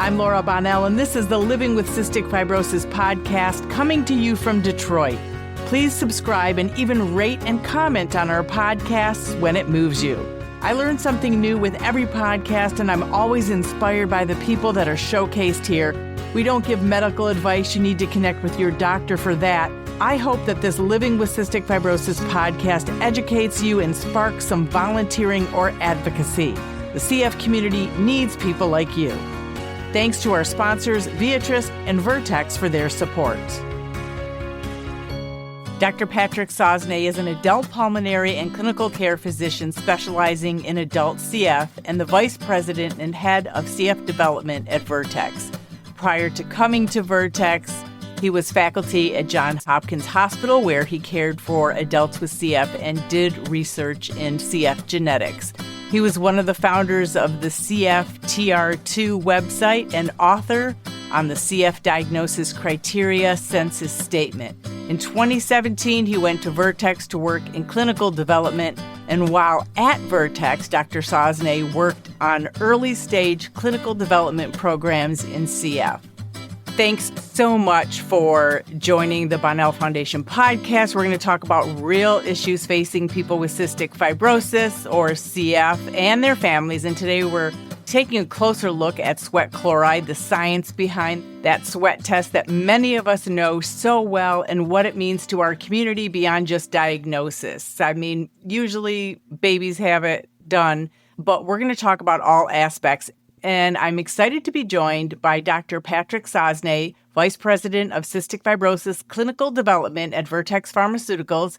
I'm Laura Bonnell, and this is the Living with Cystic Fibrosis podcast coming to you from Detroit. Please subscribe and even rate and comment on our podcasts when it moves you. I learn something new with every podcast, and I'm always inspired by the people that are showcased here. We don't give medical advice. You need to connect with your doctor for that. I hope that this Living with Cystic Fibrosis podcast educates you and sparks some volunteering or advocacy. The CF community needs people like you. Thanks to our sponsors, Viatris and Vertex, for their support. Dr. Patrick Sosnay is an adult pulmonary and clinical care physician specializing in adult CF and the vice president and head of CF development at Vertex. Prior to coming to Vertex, he was faculty at Johns Hopkins Hospital, where he cared for adults with CF and did research in CF genetics. He was one of the founders of the CFTR2 website and author on the CF Diagnosis Criteria Census Statement. In 2017, he went to Vertex to work in clinical development, and while at Vertex, Dr. Sosnay worked on early-stage clinical development programs in CF. Thanks so much for joining the Bonnell Foundation podcast. We're going to talk about real issues facing people with cystic fibrosis or CF and their families. And today we're taking a closer look at sweat chloride, the science behind that sweat test that many of us know so well, and what it means to our community beyond just diagnosis. I mean, usually babies have it done, but we're going to talk about all aspects. And I'm excited to be joined by Dr. Patrick Sosnay, Vice President of Cystic Fibrosis Clinical Development at Vertex Pharmaceuticals.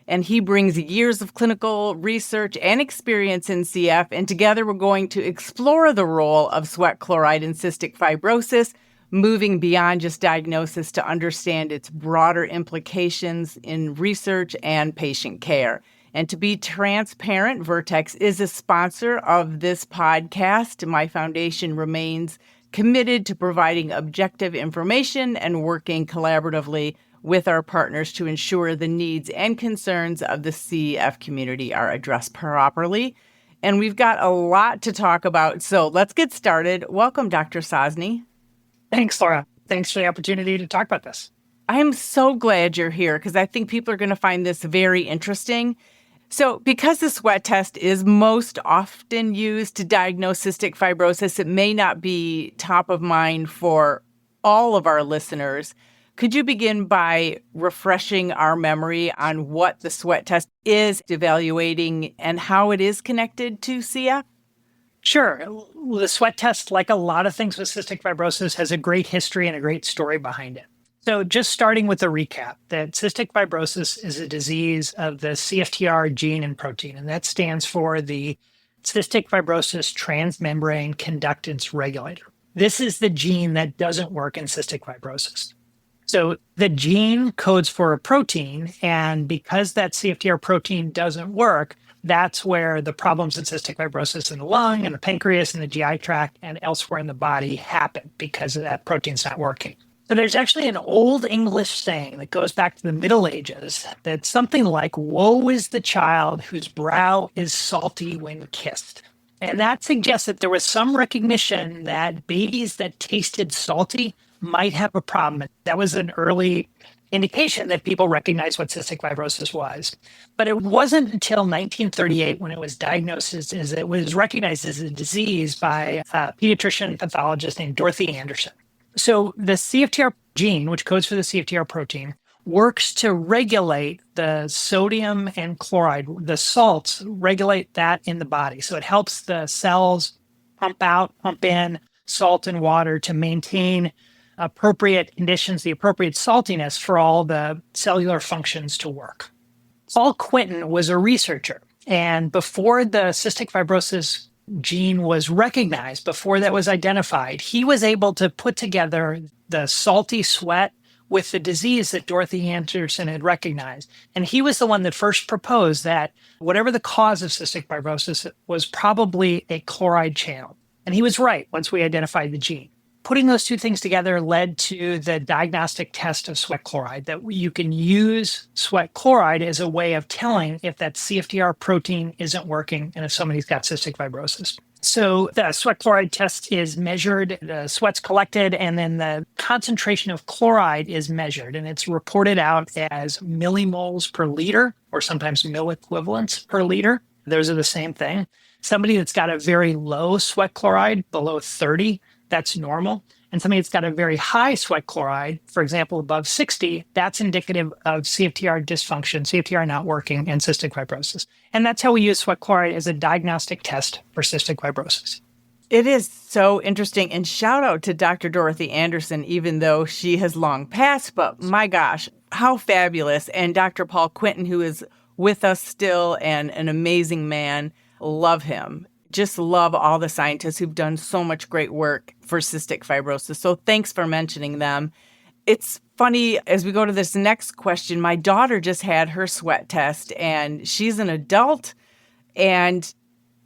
And he brings years of clinical research and experience in CF. And together we're going to explore the role of sweat chloride in cystic fibrosis, moving beyond just diagnosis to understand its broader implications in research and patient care. And to be transparent, Vertex is a sponsor of this podcast. My foundation remains committed to providing objective information and working collaboratively with our partners to ensure the needs and concerns of the CF community are addressed properly. And we've got a lot to talk about, so let's get started. Welcome, Dr. Sosnay. Thanks, Laura. Thanks for the opportunity to talk about this. I am so glad you're here because I think people are going to find this very interesting. So because the sweat test is most often used to diagnose cystic fibrosis, it may not be top of mind for all of our listeners. Could you begin by refreshing our memory on what the sweat test is evaluating and how it is connected to CF? Sure. The sweat test, like a lot of things with cystic fibrosis, has a great history and a great story behind it. So just starting with a recap, that cystic fibrosis is a disease of the CFTR gene and protein, and that stands for the cystic fibrosis transmembrane conductance regulator. This is the gene that doesn't work in cystic fibrosis. So the gene codes for a protein, and because that CFTR protein doesn't work, that's where the problems in cystic fibrosis in the lung and the pancreas and the GI tract and elsewhere in the body happen because that protein's not working. So there's actually an old English saying that goes back to the Middle Ages that's something like, "Woe is the child whose brow is salty when kissed." And that suggests that there was some recognition that babies that tasted salty might have a problem. That was an early indication that people recognized what cystic fibrosis was. But it wasn't until 1938 when it was diagnosed as it was recognized as a disease by a pediatrician pathologist named Dorothy Anderson. So the CFTR gene, which codes for the CFTR protein, works to regulate the sodium and chloride, the salts, regulate that in the body. So it helps the cells pump out, pump in salt and water to maintain appropriate conditions, the appropriate saltiness for all the cellular functions to work. Paul Quinton was a researcher, and before the cystic fibrosis gene was recognized, before that was identified, he was able to put together the salty sweat with the disease that Dorothy Anderson had recognized. And he was the one that first proposed that whatever the cause of cystic fibrosis was probably a chloride channel. And he was right once we identified the gene. Putting those two things together led to the diagnostic test of sweat chloride, that you can use sweat chloride as a way of telling if that CFTR protein isn't working and if somebody's got cystic fibrosis. So the sweat chloride test is measured, the sweat's collected, and then the concentration of chloride is measured, and it's reported out as millimoles per liter, or sometimes milliequivalents per liter. Those are the same thing. Somebody that's got a very low sweat chloride, below 30, that's normal. And somebody that's got a very high sweat chloride, for example, above 60, that's indicative of CFTR dysfunction, CFTR not working, and cystic fibrosis. And that's how we use sweat chloride as a diagnostic test for cystic fibrosis. It is so interesting. And shout out to Dr. Dorothy Anderson, even though she has long passed, but my gosh, how fabulous. And Dr. Paul Quinton, who is with us still and an amazing man, love him. Just love all the scientists who've done so much great work for cystic fibrosis. So thanks for mentioning them. It's funny, as we go to this next question, my daughter just had her sweat test and she's an adult, and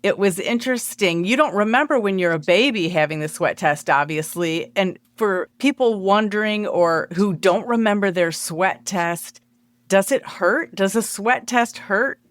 it was interesting. You don't remember when you're a baby having the sweat test, obviously. And for people wondering or who don't remember their sweat test, does it hurt? Does a sweat test hurt?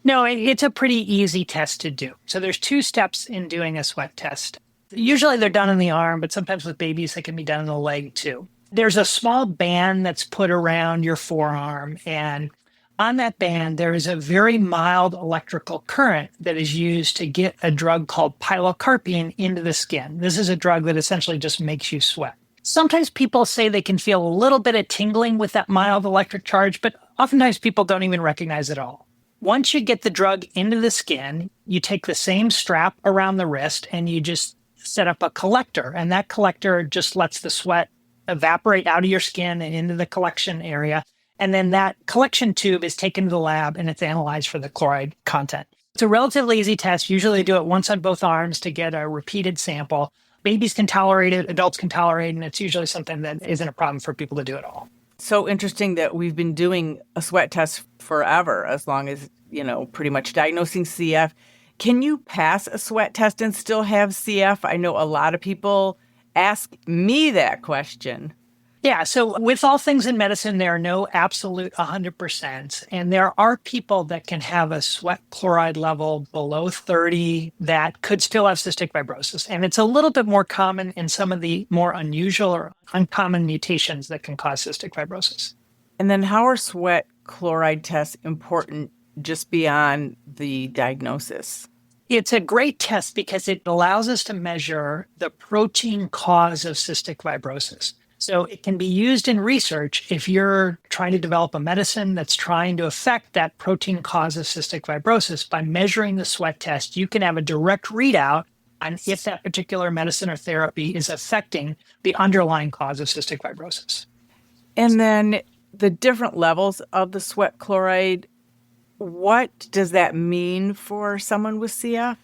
No, it's a pretty easy test to do. So there's 2 steps in doing a sweat test. Usually they're done in the arm, but sometimes with babies, they can be done in the leg too. There's a small band that's put around your forearm, and on that band, there is a very mild electrical current that is used to get a drug called pilocarpine into the skin. This is a drug that essentially just makes you sweat. Sometimes people say they can feel a little bit of tingling with that mild electric charge, but oftentimes people don't even recognize it all. Once you get the drug into the skin, you take the same strap around the wrist and you just set up a collector. And that collector just lets the sweat evaporate out of your skin and into the collection area. And then that collection tube is taken to the lab and it's analyzed for the chloride content. It's a relatively easy test. Usually they do it once on both arms to get a repeated sample. Babies can tolerate it, adults can tolerate it, and it's usually something that isn't a problem for people to do at all. So interesting that we've been doing a sweat test forever, as long as, pretty much diagnosing CF. Can you pass a sweat test and still have CF? I know a lot of people ask me that question. Yeah, so with all things in medicine, there are no absolute 100%. And there are people that can have a sweat chloride level below 30 that could still have cystic fibrosis. And it's a little bit more common in some of the more unusual or uncommon mutations that can cause cystic fibrosis. And then how are sweat chloride tests important just beyond the diagnosis? It's a great test because it allows us to measure the protein cause of cystic fibrosis. So it can be used in research if you're trying to develop a medicine that's trying to affect that protein cause of cystic fibrosis. By measuring the sweat test, you can have a direct readout on if that particular medicine or therapy is affecting the underlying cause of cystic fibrosis. And then the different levels of the sweat chloride, what does that mean for someone with CF?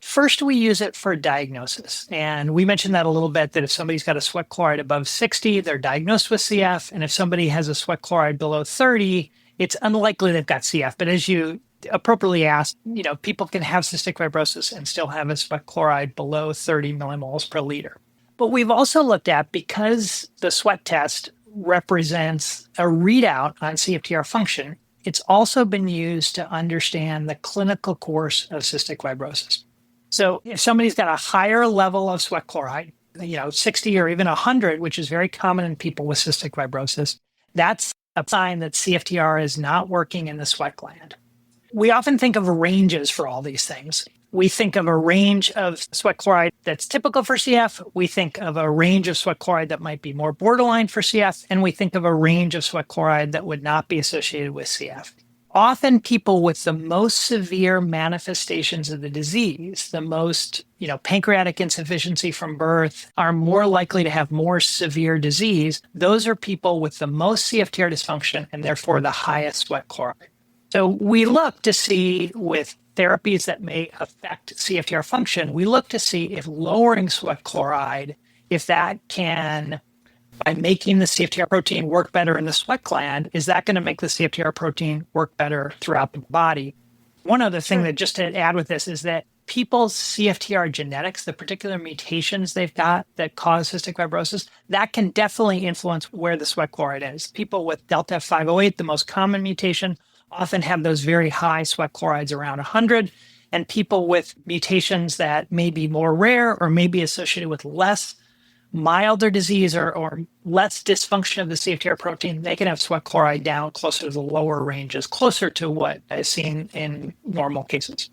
First, we use it for diagnosis. And we mentioned that a little bit, that if somebody's got a sweat chloride above 60, they're diagnosed with CF. And if somebody has a sweat chloride below 30, it's unlikely they've got CF. But as you appropriately asked, people can have cystic fibrosis and still have a sweat chloride below 30 millimoles per liter. But we've also looked at, because the sweat test represents a readout on CFTR function, it's also been used to understand the clinical course of cystic fibrosis. So if somebody's got a higher level of sweat chloride, 60 or even 100, which is very common in people with cystic fibrosis, that's a sign that CFTR is not working in the sweat gland. We often think of ranges for all these things. We think of a range of sweat chloride that's typical for CF. We think of a range of sweat chloride that might be more borderline for CF. And we think of a range of sweat chloride that would not be associated with CF. Often people with the most severe manifestations of the disease, the most, pancreatic insufficiency from birth, are more likely to have more severe disease. Those are people with the most CFTR dysfunction and therefore the highest sweat chloride. So we look to see, with therapies that may affect CFTR function, we look to see if lowering sweat chloride, if that can, by making the CFTR protein work better in the sweat gland, is that going to make the CFTR protein work better throughout the body? One other thing that just to add with this is that people's CFTR genetics, the particular mutations they've got that cause cystic fibrosis, that can definitely influence where the sweat chloride is. People with Delta F508, the most common mutation, often have those very high sweat chlorides around 100. and people with mutations that may be more rare or may be associated with less milder disease or less dysfunction of the CFTR protein, they can have sweat chloride down closer to the lower ranges, closer to what is seen in normal cases.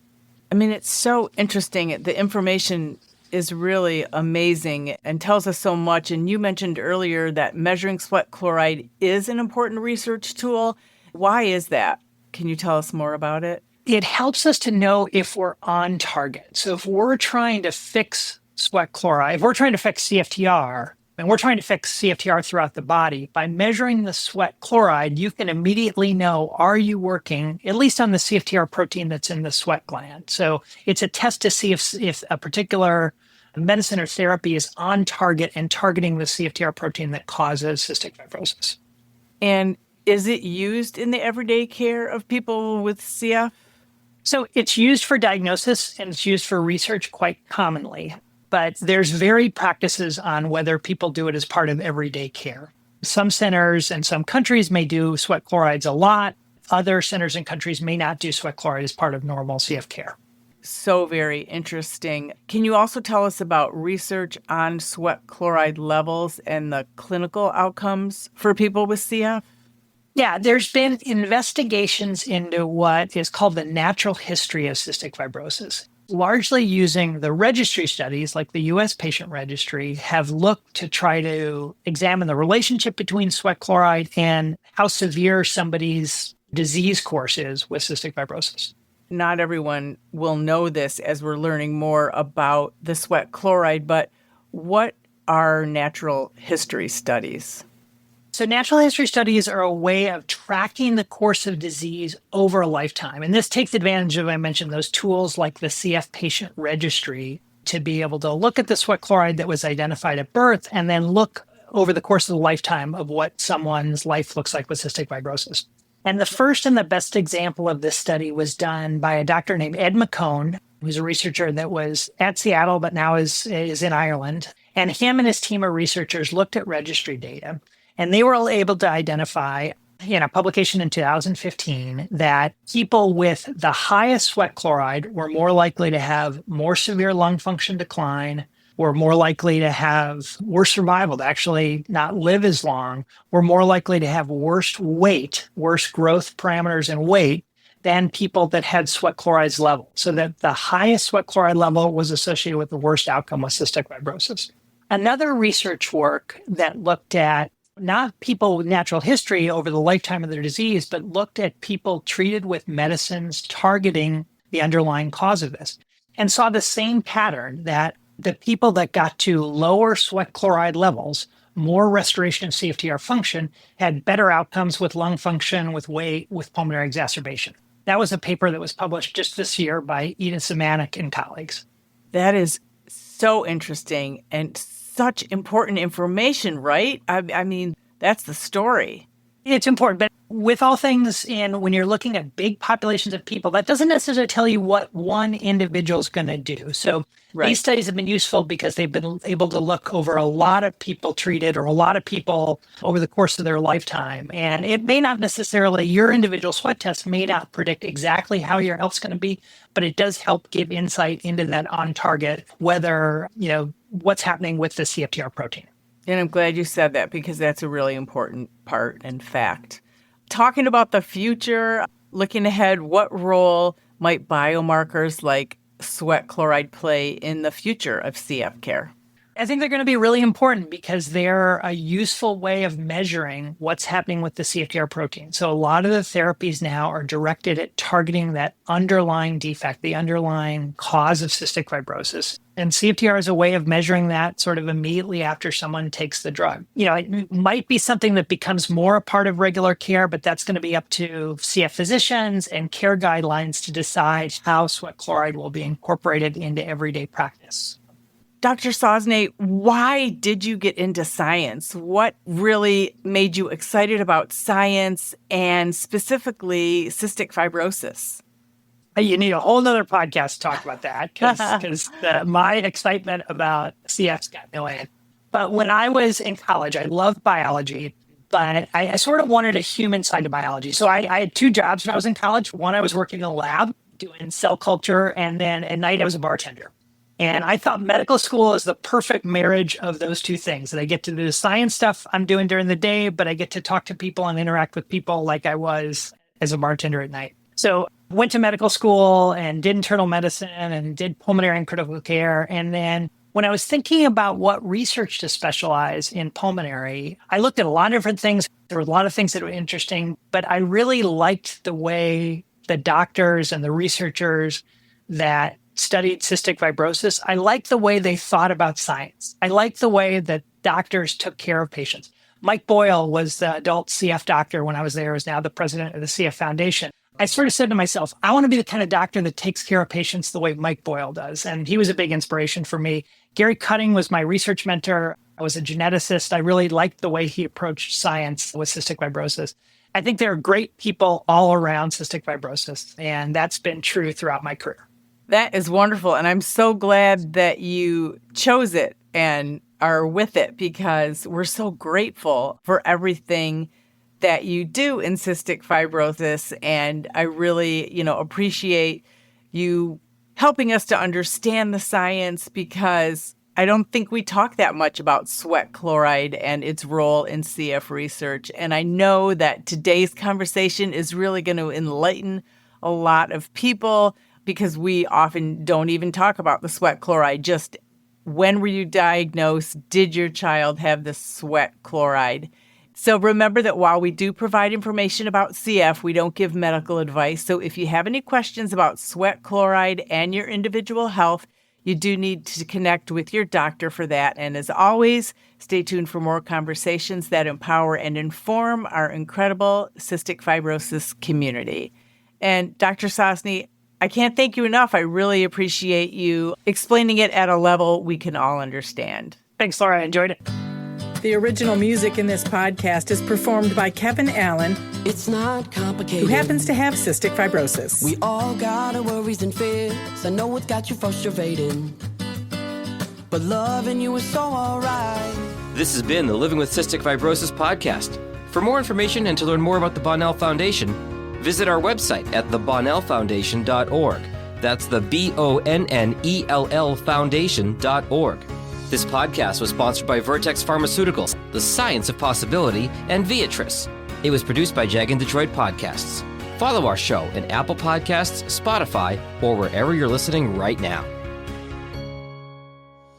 I mean, it's so interesting. The information is really amazing and tells us so much. And you mentioned earlier that measuring sweat chloride is an important research tool. Why is that? Can you tell us more about it? It helps us to know if we're on target. So if we're trying to fix sweat chloride, if we're trying to fix CFTR, and we're trying to fix CFTR throughout the body, by measuring the sweat chloride, you can immediately know, are you working at least on the CFTR protein that's in the sweat gland? So it's a test to see if a particular medicine or therapy is on target and targeting the CFTR protein that causes cystic fibrosis. And is it used in the everyday care of people with CF? So it's used for diagnosis and it's used for research quite commonly, but there's varied practices on whether people do it as part of everyday care. Some centers and some countries may do sweat chlorides a lot. Other centers and countries may not do sweat chloride as part of normal CF care. So very interesting. Can you also tell us about research on sweat chloride levels and the clinical outcomes for people with CF? Yeah, there's been investigations into what is called the natural history of cystic fibrosis. Largely using the registry studies like the US patient registry have looked to try to examine the relationship between sweat chloride and how severe somebody's disease course is with cystic fibrosis. Not everyone will know this as we're learning more about the sweat chloride, but what are natural history studies? So natural history studies are a way of tracking the course of disease over a lifetime. And this takes advantage of, I mentioned, those tools like the CF patient registry to be able to look at the sweat chloride that was identified at birth and then look over the course of the lifetime of what someone's life looks like with cystic fibrosis. And the first and the best example of this study was done by a doctor named Ed McCone, who's a researcher that was at Seattle, but now is in Ireland. And him and his team of researchers looked at registry data. And they were able to identify in a publication in 2015 that people with the highest sweat chloride were more likely to have more severe lung function decline, were more likely to have worse survival, to actually not live as long, were more likely to have worse weight, worse growth parameters and weight than people that had sweat chloride level. So that the highest sweat chloride level was associated with the worst outcome with cystic fibrosis. Another research work that looked at not people with natural history over the lifetime of their disease, but looked at people treated with medicines targeting the underlying cause of this and saw the same pattern that the people that got to lower sweat chloride levels, more restoration of CFTR function, had better outcomes with lung function, with weight, with pulmonary exacerbation. That was a paper that was published just this year by Edith Zemanek and colleagues. That is so interesting and such important information, right? I mean, that's the story. It's important, but with all things when you're looking at big populations of people, that doesn't necessarily tell you what one individual is going to do. So These studies have been useful because they've been able to look over a lot of people treated or a lot of people over the course of their lifetime. And it may not necessarily, your individual sweat test may not predict exactly how your health's going to be, but it does help give insight into that on target, whether, what's happening with the CFTR protein. And I'm glad you said that because that's a really important part and fact. Talking about the future, looking ahead, what role might biomarkers like sweat chloride play in the future of CF care? I think they're going to be really important because they're a useful way of measuring what's happening with the CFTR protein. So a lot of the therapies now are directed at targeting that underlying defect, the underlying cause of cystic fibrosis. And CFTR is a way of measuring that sort of immediately after someone takes the drug. It might be something that becomes more a part of regular care, but that's going to be up to CF physicians and care guidelines to decide how sweat chloride will be incorporated into everyday practice. Dr. Sosnay, why did you get into science? What really made you excited about science and specifically cystic fibrosis? You need a whole nother podcast to talk about that because my excitement about CF's got no end. But when I was in college, I loved biology, but I sort of wanted a human side to biology. So I had two jobs when I was in college. One, I was working in a lab doing cell culture. And then at night, I was a bartender. And I thought medical school is the perfect marriage of those two things, that I get to do the science stuff I'm doing during the day, but I get to talk to people and interact with people like I was as a bartender at night. So went to medical school and did internal medicine and did pulmonary and critical care. And then when I was thinking about what research to specialize in pulmonary, I looked at a lot of different things. There were a lot of things that were interesting, but I really liked the way the doctors and the researchers that studied cystic fibrosis, I liked the way they thought about science. I liked the way that doctors took care of patients. Mike Boyle was the adult CF doctor when I was there, is now the president of the CF Foundation. I sort of said to myself, I want to be the kind of doctor that takes care of patients the way Mike Boyle does. And he was a big inspiration for me. Gary Cutting was my research mentor. I was a geneticist. I really liked the way he approached science with cystic fibrosis. I think there are great people all around cystic fibrosis, and that's been true throughout my career. That is wonderful. And I'm so glad that you chose it and are with it, because we're so grateful for everything that you do in cystic fibrosis. And I really, appreciate you helping us to understand the science, because I don't think we talk that much about sweat chloride and its role in CF research. And I know that today's conversation is really going to enlighten a lot of people, because we often don't even talk about the sweat chloride. Just when were you diagnosed? Did your child have the sweat chloride? So remember that while we do provide information about CF, we don't give medical advice. So if you have any questions about sweat chloride and your individual health, you do need to connect with your doctor for that. And as always, stay tuned for more conversations that empower and inform our incredible cystic fibrosis community. And Dr. Sosnay, I can't thank you enough. I really appreciate you explaining it at a level we can all understand. Thanks, Laura. I enjoyed it. The original music in this podcast is performed by Kevin Allen, It's not complicated. who happens to have cystic fibrosis. We all got our worries and fears. I know it's got you frustrated, but loving you is so alright. This has been the Living with Cystic Fibrosis podcast. For more information and to learn more about the Bonnell Foundation, visit our website at thebonnellfoundation.org. That's the BONNELL Foundation.org. This podcast was sponsored by Vertex Pharmaceuticals, The Science of Possibility, and Viatris. It was produced by Jag and Detroit Podcasts. Follow our show in Apple Podcasts, Spotify, or wherever you're listening right now.